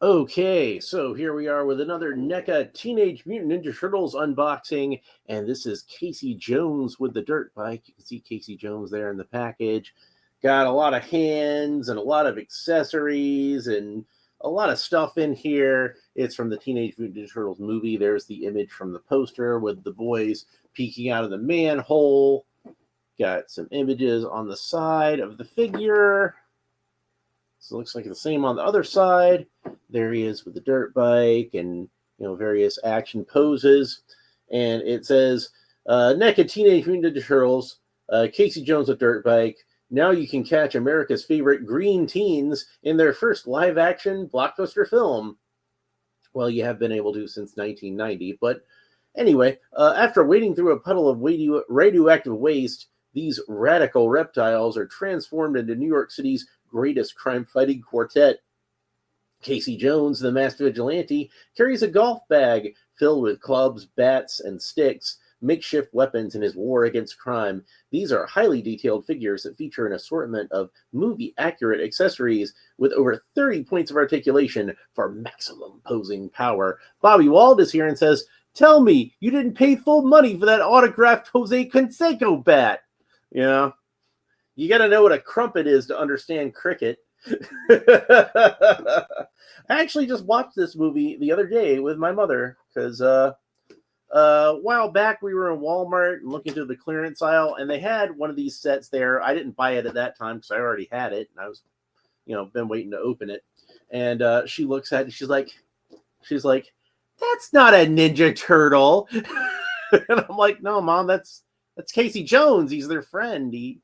Okay, so here we are with another NECA Teenage Mutant Ninja Turtles unboxing, and this is Casey Jones with the dirt bike. You can see Casey Jones there in the package. Got a lot of hands and a lot of accessories and a lot of stuff in here. It's from the Teenage Mutant Ninja Turtles movie. There's the image from the poster with the boys peeking out of the manhole. Got some images on the side of the figure. So it looks like the same on the other side. There he is with the dirt bike and various action poses. And it says, NECA Teenage Mutant Ninja Turtles, Casey Jones with dirt bike. Now you can catch America's favorite green teens in their first live-action blockbuster film. Well, you have been able to since 1990. But anyway, after wading through a puddle of radioactive waste, these radical reptiles are transformed into New York City's greatest crime-fighting quartet. Casey Jones, the masked vigilante, carries a golf bag filled with clubs, bats, and sticks, makeshift weapons in his war against crime. These are highly detailed figures that feature an assortment of movie-accurate accessories with over 30 points of articulation for maximum posing power. Bobby Wald is here and says, "Tell me, you didn't pay full money for that autographed Jose Canseco bat." Yeah. You got to know what a crumpet is to understand cricket. I actually just watched this movie the other day with my mother because a while back we were in Walmart and looking through the clearance aisle, and they had one of these sets there. I didn't buy it at that time because I already had it, and I was, been waiting to open it. And she looks at it, she's like, "That's not a Ninja Turtle." And I'm like, "No, Mom, that's Casey Jones. He's their friend. He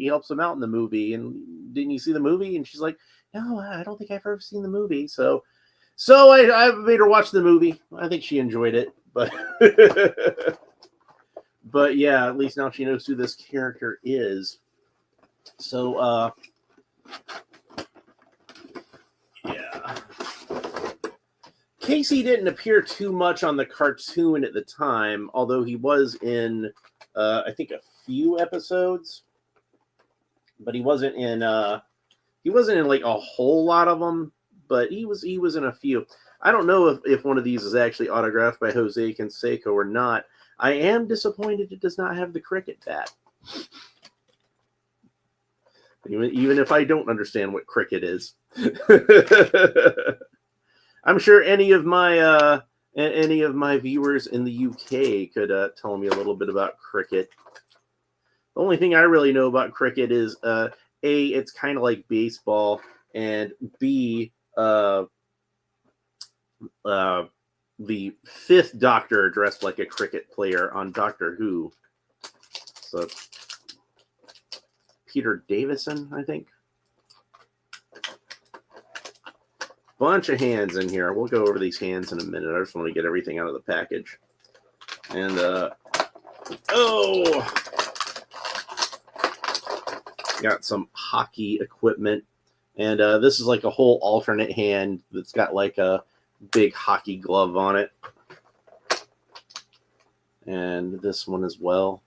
helps them out in the movie. And didn't you see the movie?" And she's like, "No, I don't think I've ever seen the movie." So I made her watch the movie. I think she enjoyed it, but but yeah, at least now she knows who this character is. So yeah. Casey didn't appear too much on the cartoon at the time, although he was in I think a few episodes. But he wasn't in like a whole lot of them, but he was in a few. I don't know if one of these is actually autographed by Jose Canseco or not. I am disappointed it does not have the cricket bat. Even if I don't understand what cricket is. I'm sure any of my viewers in the UK could tell me a little bit about cricket. The only thing I really know about cricket is A, it's kind of like baseball, and B, the fifth Doctor dressed like a cricket player on Doctor Who. So Peter Davison, I think. Bunch of hands in here. We'll go over these hands in a minute. I just want to get everything out of the package. And got some hockey equipment, and this is like a whole alternate hand that's got like a big hockey glove on it, and this one as well.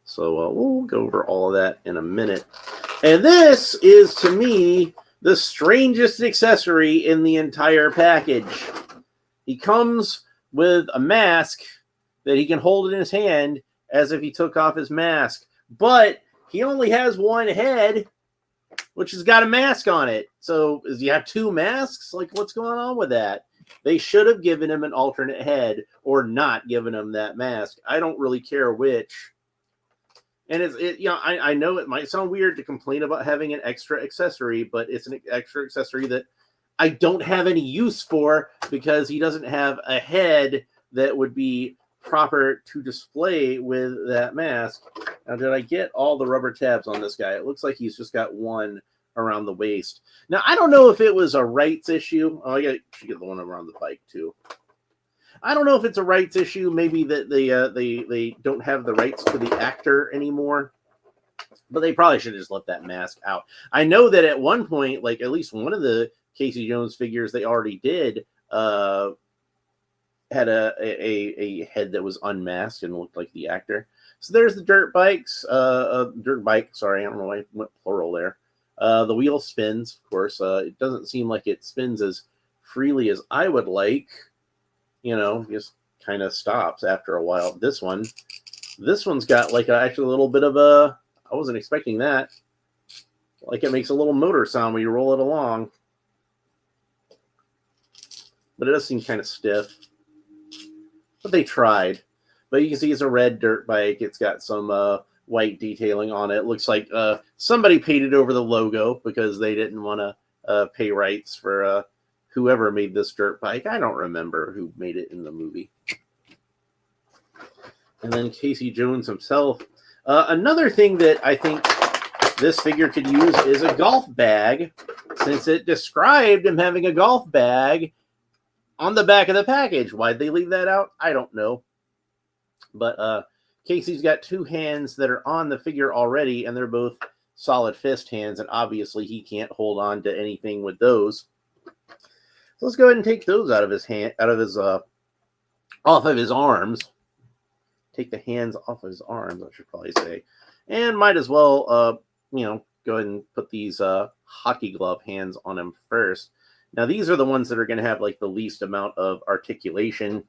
So we'll go over all of that in a minute. And this is, to me, the strangest accessory in the entire package. He comes with a mask that he can hold in his hand as if he took off his mask, but he only has one head, which has got a mask on it. So does he have two masks? Like, what's going on with that? They should have given him an alternate head or not given him that mask. I don't really care which. And I know it might sound weird to complain about having an extra accessory, but it's an extra accessory that I don't have any use for because he doesn't have a head that would be proper to display with that mask. Now, did I get all the rubber tabs on this guy? It looks like he's just got one around the waist. Now, I don't know if it was a rights issue. Oh, I should get the one around the bike too. I don't know if it's a rights issue. Maybe that they don't have the rights to the actor anymore. But they probably should have just let that mask out. I know that at one point, like at least one of the Casey Jones figures they already did had a head that was unmasked and looked like the actor. So there's the dirt bikes. Dirt bike, sorry, I don't know why I went plural there. The wheel spins, of course. It doesn't seem like it spins as freely as I would like. Just kind of stops after a while. This one's got like actually a little bit of a, I wasn't expecting that. Like it makes a little motor sound when you roll it along. But it does seem kind of stiff. But they tried. But you can see it's a red dirt bike. It's got some white detailing on it. It looks like somebody painted over the logo because they didn't want to pay rights for whoever made this dirt bike. I don't remember who made it in the movie. And then Casey Jones himself. Another thing that I think this figure could use is a golf bag, since it described him having a golf bag on the back of the package. Why'd they leave that out? I don't know. But Casey's got two hands that are on the figure already, and they're both solid fist hands, and obviously he can't hold on to anything with those. So let's go ahead and take those out of his hand, off of his arms. Take the hands off of his arms, I should probably say. And might as well, go ahead and put these hockey glove hands on him first. Now, these are the ones that are going to have like the least amount of articulation,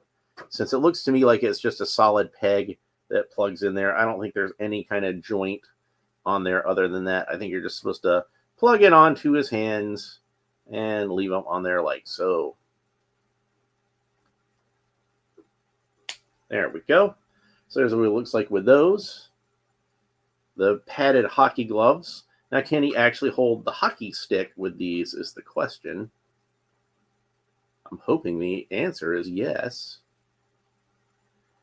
since it looks to me like it's just a solid peg that plugs in there. I don't think there's any kind of joint on there other than that. I think you're just supposed to plug it onto his hands and leave them on there like so. There we go. So there's what it looks like with those. The padded hockey gloves. Now, can he actually hold the hockey stick with these is the question. I'm hoping the answer is yes.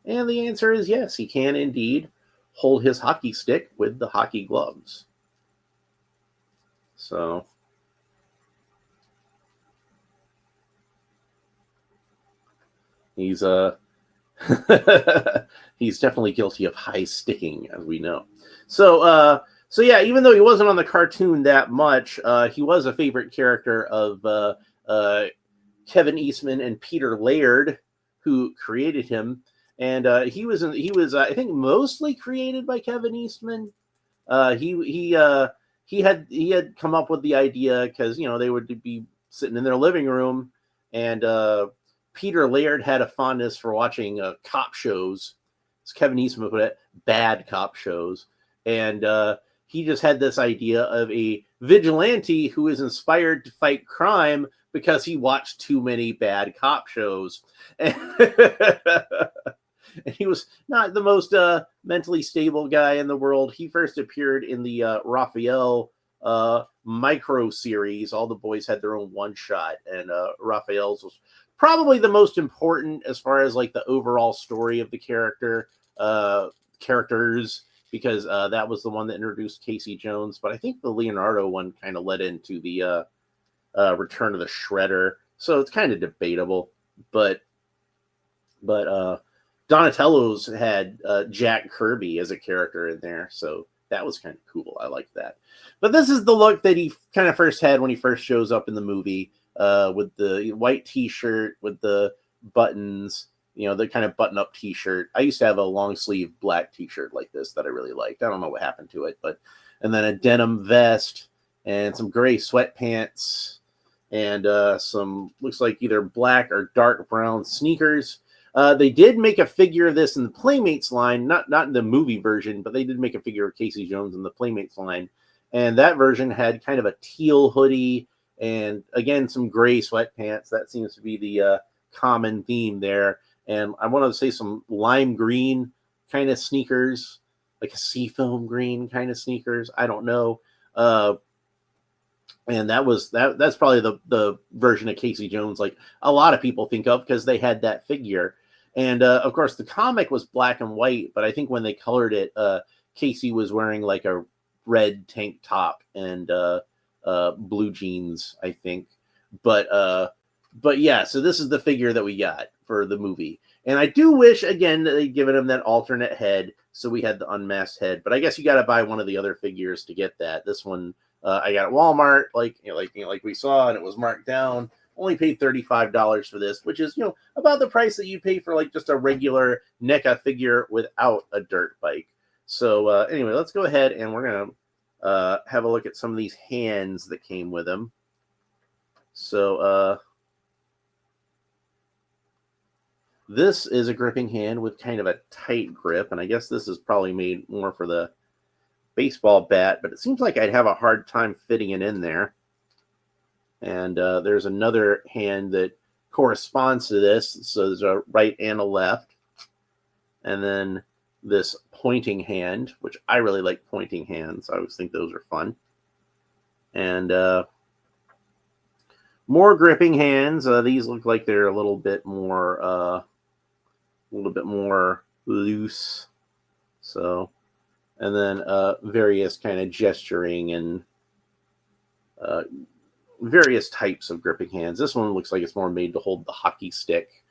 And the answer is yes. He can indeed hold his hockey stick with the hockey gloves. So he's he's definitely guilty of high sticking, as we know. So yeah, even though he wasn't on the cartoon that much, he was a favorite character of Kevin Eastman and Peter Laird, who created him. And he was I think mostly created by Kevin Eastman. He had come up with the idea because they would be sitting in their living room, and Peter Laird had a fondness for watching cop shows. As Kevin Eastman put it, bad cop shows, and he just had this idea of a vigilante who is inspired to fight crime because he watched too many bad cop shows. And he was not the most mentally stable guy in the world. He first appeared in the Raphael micro series. All the boys had their own one shot, and Raphael's was probably the most important as far as like the overall story of the characters, because that was the one that introduced Casey Jones. But I think the Leonardo one kind of led into the Return of the Shredder, so it's kind of debatable. But Donatello's had Jack Kirby as a character in there, so that was kind of cool. I like that. But this is the look that he kind of first had when he first shows up in the movie, with the white T-shirt with the buttons, the kind of button-up T-shirt. I used to have a long-sleeve black T-shirt like this that I really liked. I don't know what happened to it, and then a denim vest and some gray sweatpants and some looks like either black or dark brown sneakers. They did make a figure of this in the Playmates line, not in the movie version, but they did make a figure of Casey Jones in the Playmates line. And that version had kind of a teal hoodie and, again, some gray sweatpants. That seems to be the common theme there. And I want to say some lime green kind of sneakers, like a seafoam green kind of sneakers. I don't know. And that's probably the version of Casey Jones like a lot of people think of, because they had that figure. And of course the comic was black and white, but I think when they colored it, Casey was wearing like a red tank top and blue jeans, I think. But yeah, so this is the figure that we got for the movie. And I do wish, again, that they'd given him that alternate head, so we had the unmasked head. But I guess you got to buy one of the other figures to get that. This one I got at Walmart, like we saw, and it was marked down. Only paid $35 for this, which is about the price that you pay for like just a regular NECA figure without a dirt bike. So anyway, let's go ahead and we're have a look at some of these hands that came with him. So this is a gripping hand with kind of a tight grip, and I guess this is probably made more for the baseball bat, but it seems like I'd have a hard time fitting it in there. And there's another hand that corresponds to this. So there's a right and a left. And then this pointing hand, which I really like pointing hands. I always think those are fun. And more gripping hands. These look like they're a little bit more loose. So, and then various kind of gesturing and various types of gripping hands. This one looks like it's more made to hold the hockey stick.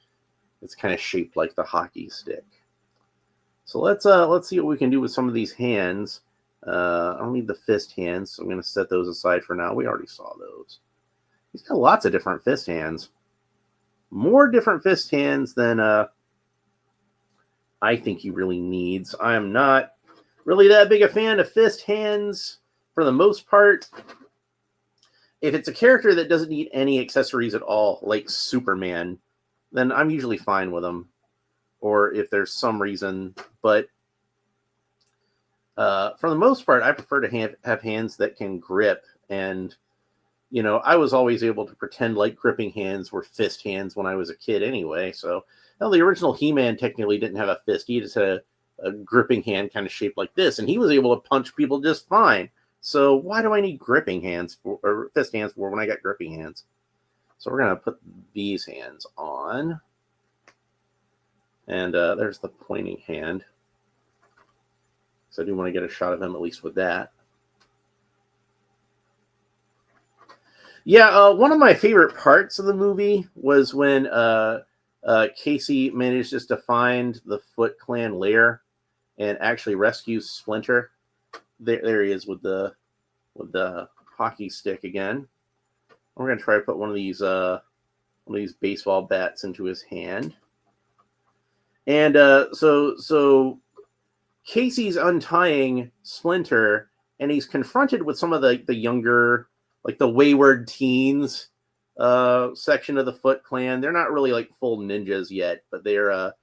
It's kind of shaped like the hockey stick. So let's see what we can do with some of these hands. I don't need the fist hands, so I'm going to set those aside for now. We already saw those. He's got lots of different fist hands. More different fist hands than I think he really needs. I am not really that big a fan of fist hands for the most part. If it's a character that doesn't need any accessories at all, like Superman, then I'm usually fine with them. Or if there's some reason, but for the most part, I prefer to have hands that can grip. And, you know, I was always able to pretend like gripping hands were fist hands when I was a kid anyway. So, no, the original He-Man technically didn't have a fist. He just had a gripping hand kind of shaped like this, and he was able to punch people just fine. So why do I need gripping hands or fist hands for when I got gripping hands? So we're going to put these hands on. And there's the pointing hand. So I do want to get a shot of him at least with that. Yeah, one of my favorite parts of the movie was when Casey manages to find the Foot Clan lair and actually rescues Splinter. There he is with the hockey stick again. We're gonna try to put one of these baseball bats into his hand. And so Casey's untying Splinter, and he's confronted with some of the younger, like the wayward teens section of the Foot Clan. They're not really like full ninjas yet, but they're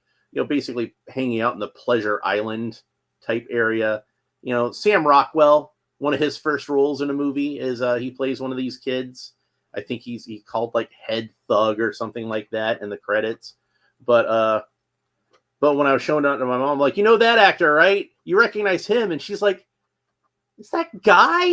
basically hanging out in the Pleasure Island type area. You know, Sam Rockwell, one of his first roles in a movie is he plays one of these kids. I think he's called like Head Thug or something like that in the credits. But when I was showing that to my mom, I'm like, you know that actor, right? You recognize him? And she's like, is that Guy?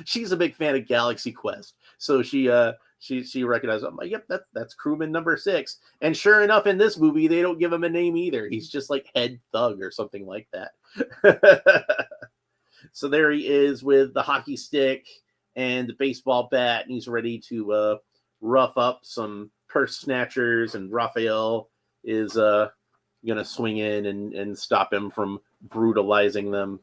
She's a big fan of Galaxy Quest, so she recognized him. I'm like, yep, that's crewman number 6. And sure enough, in this movie, they don't give him a name either. He's just like Head Thug or something like that. So there he is with the hockey stick and the baseball bat, and he's ready to rough up some purse snatchers, and Raphael is going to swing in and stop him from brutalizing them.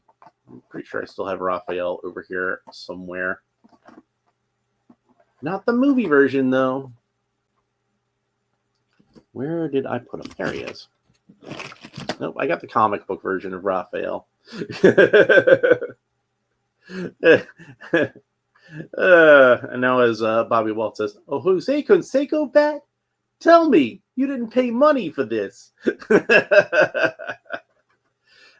I'm pretty sure I still have Raphael over here somewhere. Not the movie version, though. Where did I put him? There he is. Nope, I got the comic book version of Raphael. And now as Bobby Walt says, "Oh, Jose Canseco bat? Tell me, you didn't pay money for this."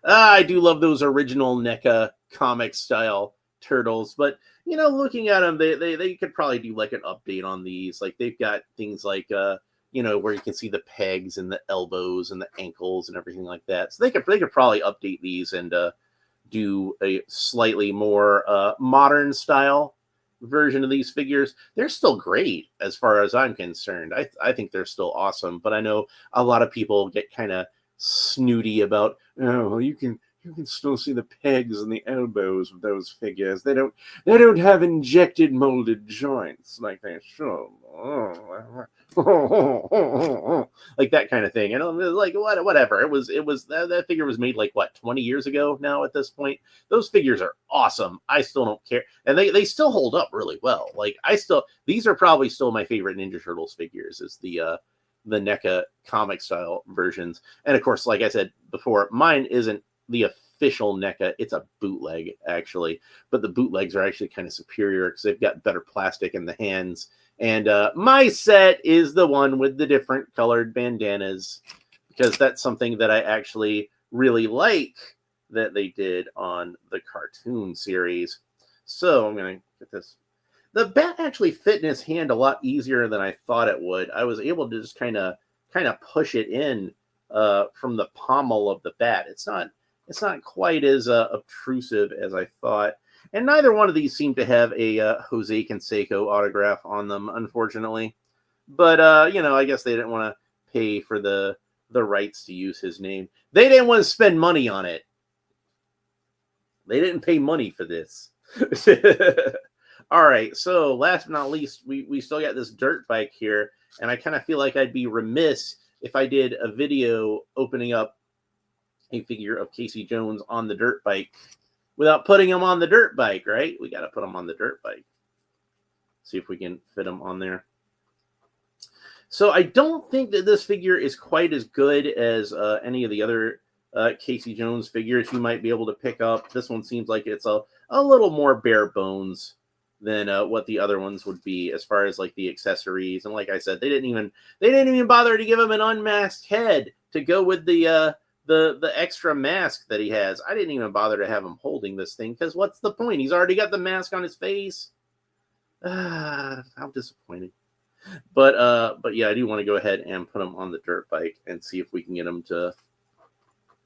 I do love those original NECA comic style turtles, but looking at them, they could probably do like an update on these. Like they've got things like where you can see the pegs and the elbows and the ankles and everything like that. So they could probably update these and do a slightly more modern style version of these figures. They're still great as far as I'm concerned. I think they're still awesome, but I know a lot of people get kind of snooty about, oh, you can still see the pegs and the elbows of those figures. They don't have injected molded joints like they should. Like that kind of thing. And it was like, whatever. It was that figure was made like what, 20 years ago now at this point. Those figures are awesome. I still don't care. And they still hold up really well. Like these are probably still my favorite Ninja Turtles figures, is the NECA comic style versions. And of course, like I said before, mine isn't the official NECA. It's a bootleg, actually. But the bootlegs are actually kind of superior because they've got better plastic in the hands. And my set is the one with the different colored bandanas, because that's something that I actually really like that they did on the cartoon series. So I'm going to get this. The bat actually fit in his hand a lot easier than I thought it would. I was able to just kind of push it in from the pommel of the bat. It's not quite as obtrusive as I thought. And neither one of these seem to have a Jose Canseco autograph on them, unfortunately. But I guess they didn't want to pay for the rights to use his name. They didn't want to spend money on it. They didn't pay money for this. All right, so last but not least, we still got this dirt bike here, and I kind of feel like I'd be remiss if I did a video opening up a figure of Casey Jones on the dirt bike without putting him on the dirt bike, right? We got to put him on the dirt bike. See if we can fit him on there. So I don't think that this figure is quite as good as any of the other Casey Jones figures you might be able to pick up. This one seems like it's a little more bare bones than what the other ones would be as far as like the accessories. And like I said, they didn't even bother to give him an unmasked head to go with the extra mask that he has. I didn't even bother to have him holding this thing because what's the point? He's already got the mask on his face. How disappointing. But yeah, I do want to go ahead and put him on the dirt bike and see if we can get him to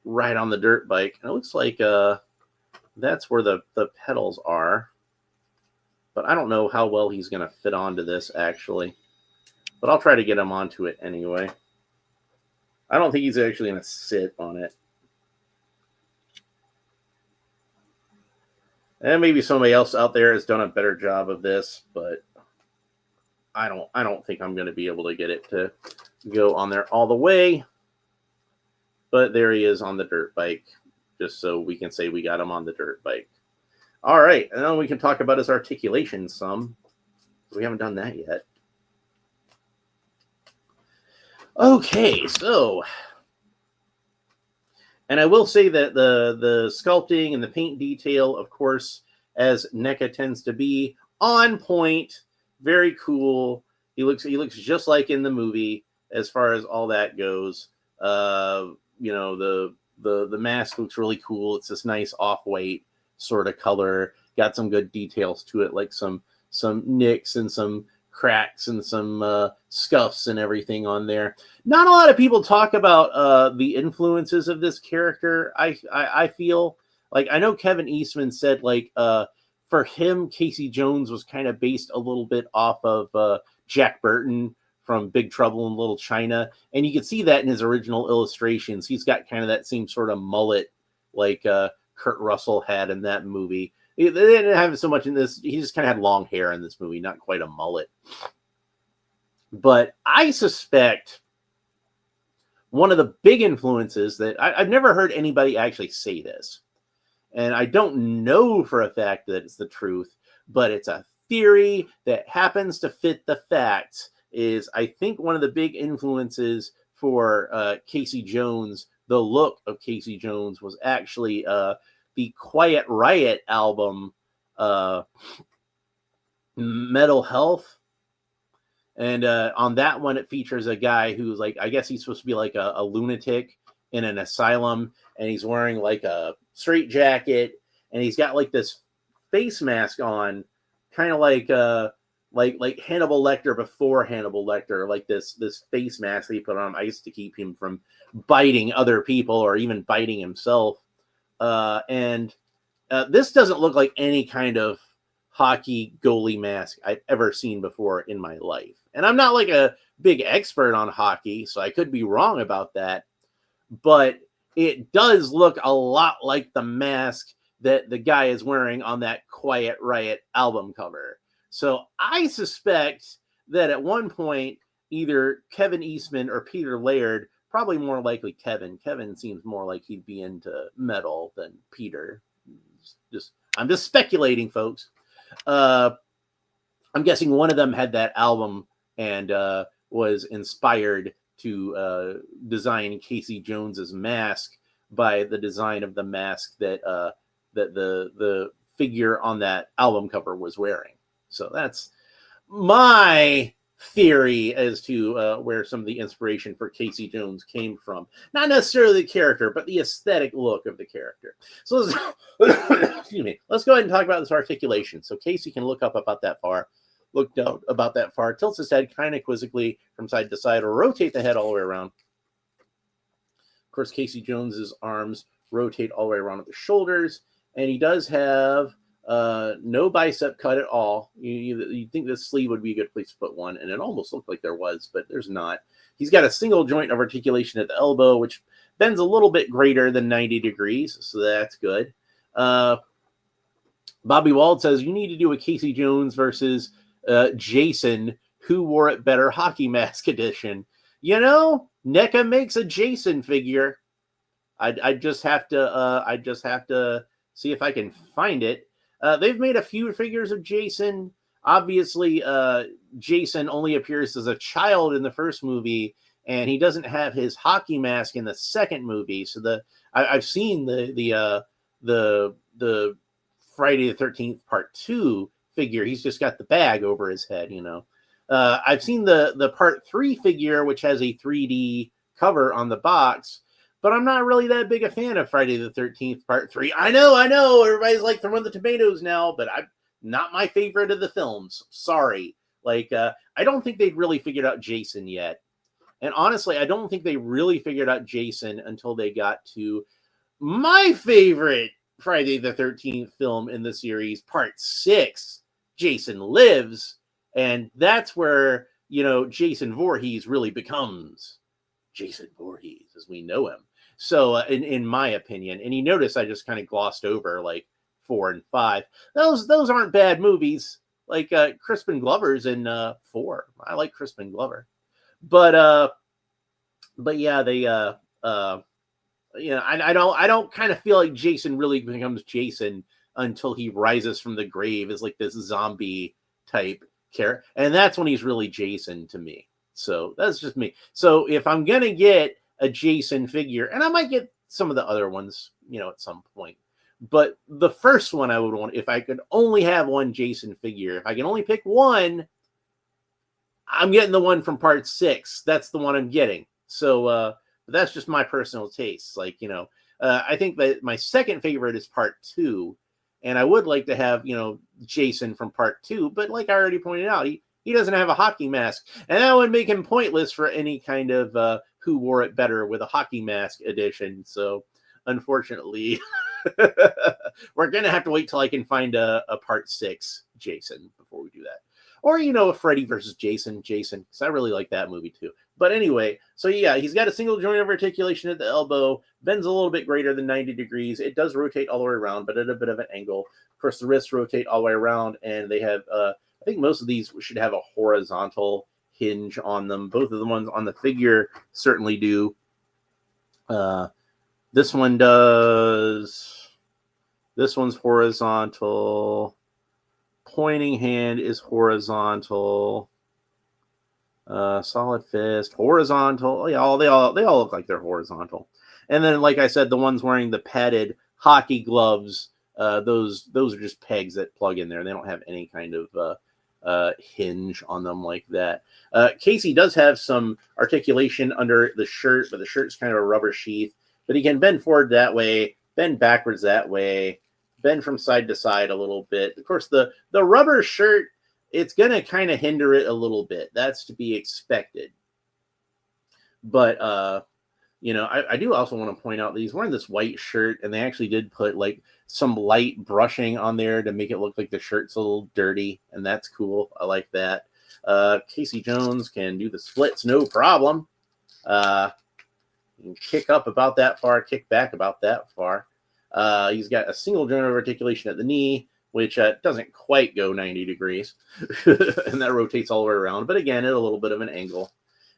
ride on the dirt bike. And it looks like that's where the pedals are. But I don't know how well he's going to fit onto this, actually. But I'll try to get him onto it anyway. I don't think he's actually going to sit on it. And maybe somebody else out there has done a better job of this, but I don't think I'm going to be able to get it to go on there all the way. But there he is on the dirt bike, just so we can say we got him on the dirt bike. All right, and then we can talk about his articulation some. We haven't done that yet. Okay, so, and I will say that the sculpting and the paint detail, of course, as NECA tends to be, on point, very cool. He looks just like in the movie as far as all that goes. The mask looks really cool. It's this nice off-white sort of color. Got some good details to it, like some nicks and some cracks and some scuffs and everything on there. Not a lot of people talk about the influences of this character. I feel like, I know Kevin Eastman said like for him, Casey Jones was kind of based a little bit off of Jack Burton from Big Trouble in Little China, and you can see that in his original illustrations. He's got kind of that same sort of mullet like Kurt Russell had in that movie. They didn't have it so much in this. He just kind of had long hair in this movie, not quite a mullet. But I suspect one of the big influences that I've never heard anybody actually say this, and I don't know for a fact that it's the truth, but it's a theory that happens to fit the facts, is I think one of the big influences for Casey Jones, the look of Casey Jones, was actually the Quiet Riot album, Mental Health. And on that one, it features a guy who's like, I guess he's supposed to be like a lunatic in an asylum, and he's wearing like a straitjacket, and he's got like this face mask on, kind of like Hannibal Lecter before Hannibal Lecter, like this face mask that he put on ice to keep him from biting other people or even biting himself. And this doesn't look like any kind of hockey goalie mask I've ever seen before in my life. And I'm not like a big expert on hockey, so I could be wrong about that. But it does look a lot like the mask that the guy is wearing on that Quiet Riot album cover. So I suspect that at one point, either Kevin Eastman or Peter Laird, probably more likely Kevin. Kevin seems more like he'd be into metal than Peter. I'm just speculating, folks. I'm guessing one of them had that album and was inspired to design Casey Jones's mask by the design of the mask that that the figure on that album cover was wearing. So that's my theory as to where some of the inspiration for Casey Jones came from. Not necessarily the character, but the aesthetic look of the character. So excuse me. Let's go ahead and talk about this articulation. So Casey can look up about that far, look down about that far, tilts his head kind of quizzically from side to side, or rotate the head all the way around. Of course, Casey Jones's arms rotate all the way around at the shoulders, and he does have no bicep cut at all. You'd think the sleeve would be a good place to put one, and it almost looked like there was, but there's not. He's got a single joint of articulation at the elbow, which bends a little bit greater than 90 degrees, so that's good. Bobby Wald says, you need to do a Casey Jones versus Jason, who wore it better hockey mask edition. You know, NECA makes a Jason figure. I just have to see if I can find it. They've made a few figures of Jason. Obviously, Jason only appears as a child in the first movie, and he doesn't have his hockey mask in the second movie. So I've seen the Friday the 13th Part 2 figure. He's just got the bag over his head, you know. I've seen the Part 3 figure, which has a 3D cover on the box. But I'm not really that big a fan of Friday the 13th Part 3. I know. Everybody's like throwing the tomatoes now, but I'm not my favorite of the films. Sorry. Like, I don't think they'd really figured out Jason yet. And honestly, I don't think they really figured out Jason until they got to my favorite Friday the 13th film in the series, Part 6, Jason Lives. And that's where, you know, Jason Voorhees really becomes Jason Voorhees as we know him. So in my opinion, and you notice I just kind of glossed over like 4 and 5. Those aren't bad movies. Like Crispin Glover's in 4. I like Crispin Glover. But yeah, they you know, I don't kind of feel like Jason really becomes Jason until he rises from the grave as like this zombie type character. And that's when he's really Jason to me. So that's just me. So if I'm going to get a Jason figure, and I might get some of the other ones, you know, at some point, but the first one I would want, if I could only have one Jason figure, if I can only pick one, I'm getting the one from Part 6. That's the one I'm getting. So that's just my personal taste. Like, you know, I think that my second favorite is Part 2. And I would like to have, you know, Jason from Part 2. But like I already pointed out, he doesn't have a hockey mask. And that would make him pointless for any kind of who wore it better with a hockey mask edition. So unfortunately, we're going to have to wait till I can find a Part 6 Jason before we do that. Or, you know, a Freddy versus Jason, because I really like that movie too. But anyway, so yeah, he's got a single joint of articulation at the elbow, bends a little bit greater than 90 degrees. It does rotate all the way around, but at a bit of an angle. Of course, the wrists rotate all the way around, and they have, I think most of these should have a horizontal hinge on them. Both of the ones on the figure certainly do. This one does. This one's horizontal. Pointing hand is horizontal. Solid fist, horizontal. Yeah, they all look like they're horizontal. And then, like I said, the ones wearing the padded hockey gloves, those are just pegs that plug in there. They don't have any kind of hinge on them like that. Casey does have some articulation under the shirt, but the shirt's kind of a rubber sheath. But he can bend forward that way, bend backwards that way, bend from side to side a little bit. Of course, the rubber shirt, it's going to kind of hinder it a little bit. That's to be expected. But, you know, I do also want to point out that he's wearing this white shirt, and they actually did put like some light brushing on there to make it look like the shirt's a little dirty, and that's cool. I like that. Casey Jones can do the splits, no problem. He can kick up about that far, kick back about that far. He's got a single joint of articulation at the knee, which doesn't quite go 90 degrees, and that rotates all the way around, but again, at a little bit of an angle.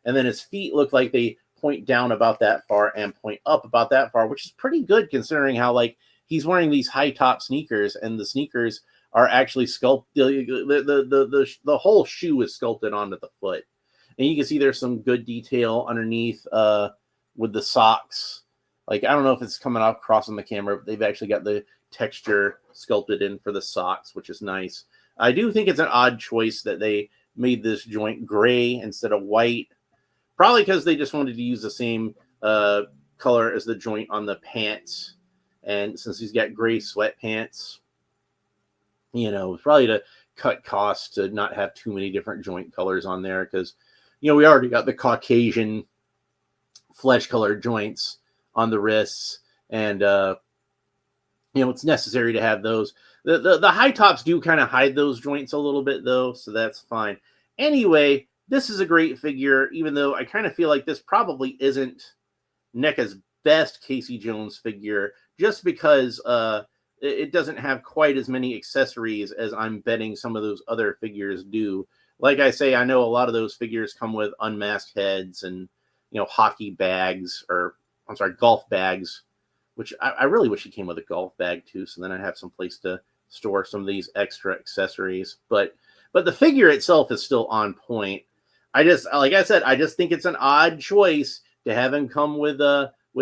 And then his feet look like they point down about that far and point up about that far, which is pretty good considering how, like, he's wearing these high top sneakers, and the sneakers are actually sculpted. The whole shoe is sculpted onto the foot, and you can see there's some good detail underneath with the socks Like, I don't know if it's coming across on the camera, but they've actually got the texture sculpted in for the socks, which is nice. I do think it's an odd choice that they made this joint gray instead of white. Probably because they just wanted to use the same color as the joint on the pants. And since he's got gray sweatpants, probably to cut costs to not have too many different joint colors on there. Because, we already got the Caucasian flesh-colored joints on the wrists. And, it's necessary to have those. The high tops do kind of hide those joints a little bit, though, so that's fine. Anyway, this is a great figure, even though I kind of feel like this probably isn't NECA's best Casey Jones figure, just because it doesn't have quite as many accessories as I'm betting some of those other figures do. Like I say, I know a lot of those figures come with unmasked heads and, hockey bags, or, I'm sorry, golf bags, which I really wish he came with a golf bag, too, so then I'd have some place to store some of these extra accessories. But the figure itself is still on point. Like I said, I just think it's an odd choice to have him come with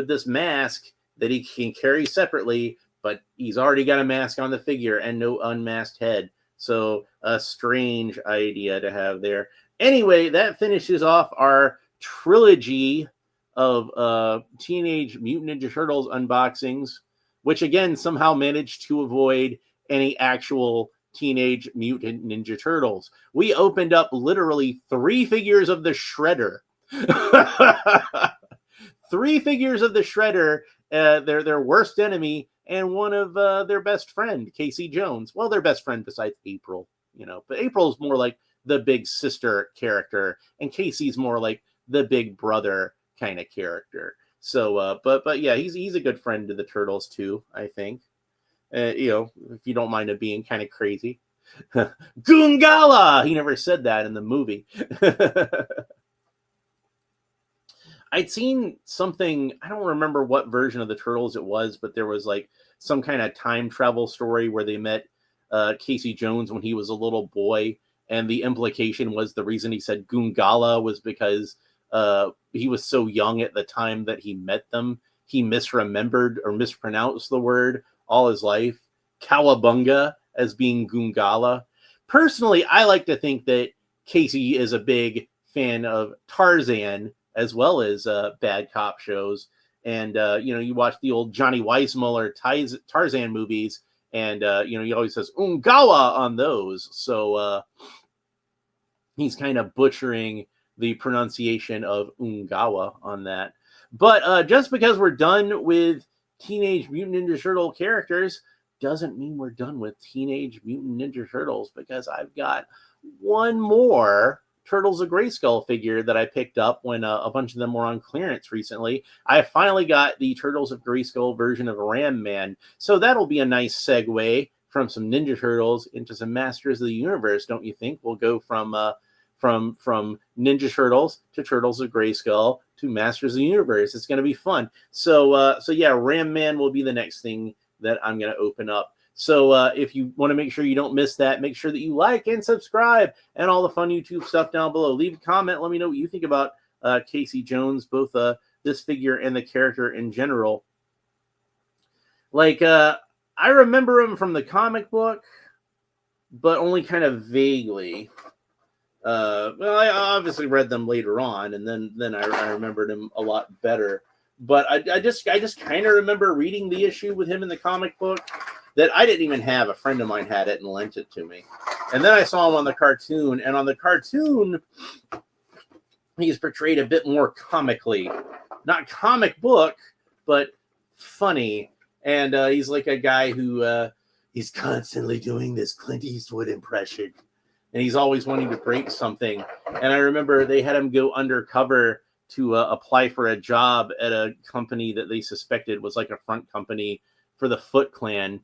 this mask that he can carry separately, but he's already got a mask on the figure and no unmasked head. So a strange idea to have there. Anyway, that finishes off our trilogy of Teenage Mutant Ninja Turtles unboxings, which again somehow managed to avoid any actual Teenage Mutant Ninja Turtles. We opened up literally 3 figures of the Shredder. 3 figures of the Shredder, their worst enemy, and one of their best friend, Casey Jones. Well, their best friend besides April, but April's more like the big sister character, and Casey's more like the big brother kind of character. So, but yeah, he's a good friend to the Turtles too, I think. If you don't mind it being kind of crazy. Goongala! He never said that in the movie. I'd seen something, I don't remember what version of the Turtles it was, but there was like some kind of time travel story where they met Casey Jones when he was a little boy, and the implication was the reason he said Goongala was because he was so young at the time that he met them. He misremembered or mispronounced the word all his life. Cowabunga as being Goongala. Personally, I like to think that Casey is a big fan of Tarzan as well as bad cop shows. And, you watch the old Johnny Weissmuller Tarzan movies, and, he always says Ungawa on those. So he's kind of butchering the pronunciation of Ungawa on that. But just because we're done with Teenage Mutant Ninja Turtle characters doesn't mean we're done with Teenage Mutant Ninja Turtles, because I've got one more Turtles of Grayskull figure that I picked up when a bunch of them were on clearance recently. I finally got the Turtles of Grayskull version of Ram Man, so that'll be a nice segue from some Ninja Turtles into some Masters of the Universe, don't you think? We'll go from Ninja Turtles to Turtles of Grayskull to Masters of the Universe. It's going to be fun. So yeah, Ram Man will be the next thing that I'm going to open up. So if you want to make sure you don't miss that, make sure that you like and subscribe and all the fun YouTube stuff down below. Leave a comment. Let me know what you think about Casey Jones, both this figure and the character in general. Like, I remember him from the comic book, but only kind of vaguely. Well, I obviously read them later on, and then I remembered him a lot better. But I just kind of remember reading the issue with him in the comic book that I didn't even have. A friend of mine had it and lent it to me. And then I saw him on the cartoon, and on the cartoon, he's portrayed a bit more comically. Not comic book, but funny. And he's like a guy who he's constantly doing this Clint Eastwood impression. And he's always wanting to break something. And I remember they had him go undercover to apply for a job at a company that they suspected was like a front company for the Foot Clan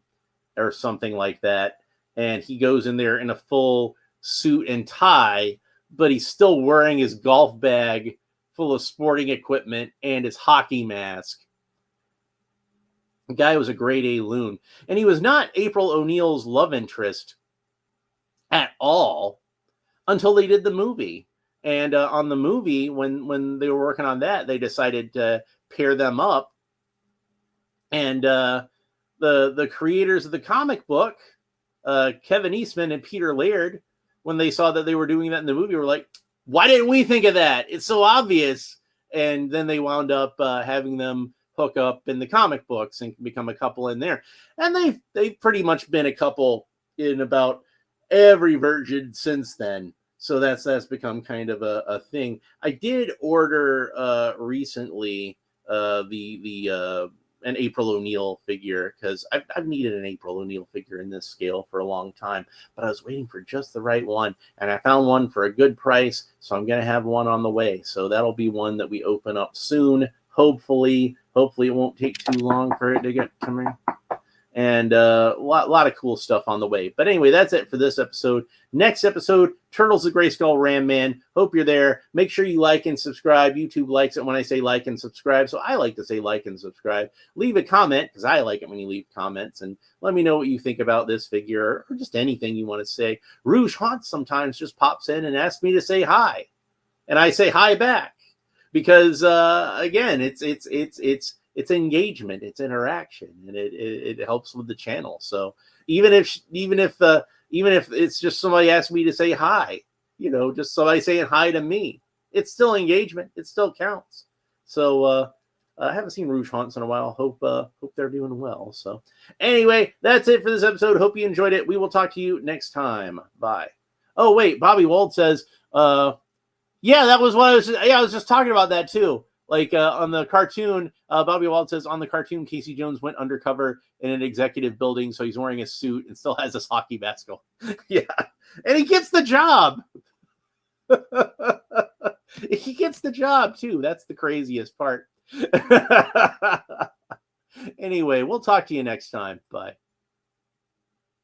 or something like that. And he goes in there in a full suit and tie, but he's still wearing his golf bag full of sporting equipment and his hockey mask. The guy was a grade A loon. And he was not April O'Neil's love interest at all until they did the movie. And on the movie, when they were working on that, they decided to pair them up. And the creators of the comic book, Kevin Eastman and Peter Laird, when they saw that they were doing that in the movie, were like, why didn't we think of that? It's so obvious. And then they wound up having them hook up in the comic books and become a couple in there. And they've pretty much been a couple in about every version since then. So that's become kind of a thing. I did order recently an April O'Neil figure, because I've needed an April O'Neil figure in this scale for a long time, but I was waiting for just the right one, and I found one for a good price, so I'm going to have one on the way. So that'll be one that we open up soon. Hopefully it won't take too long for it to get to me. And a lot of cool stuff on the way. But anyway, that's it for this episode. Next episode, Turtles of Grayskull Ram Man. Hope you're there. Make sure you like and subscribe. YouTube likes it when I say like and subscribe, so I like to say like and subscribe. Leave a comment, because I like it when you leave comments, and let me know what you think about this figure, or just anything you want to say. Rouge Haunt sometimes just pops in and asks me to say hi, and I say hi back, because again, it's engagement, it's interaction, and it helps with the channel. So even if it's just somebody asking me to say hi, just somebody saying hi to me, it's still engagement. It still counts. So I haven't seen Rouge Haunts in a while. Hope they're doing well. So anyway, that's it for this episode. Hope you enjoyed it. We will talk to you next time. Bye. Oh wait, Bobby Wald says, yeah, that was what I was just talking about that too. Like on the cartoon, Bobby Wald says, on the cartoon, Casey Jones went undercover in an executive building, so he's wearing a suit and still has his hockey basketball. Yeah, and he gets the job. He gets the job too. That's the craziest part. Anyway, we'll talk to you next time. Bye.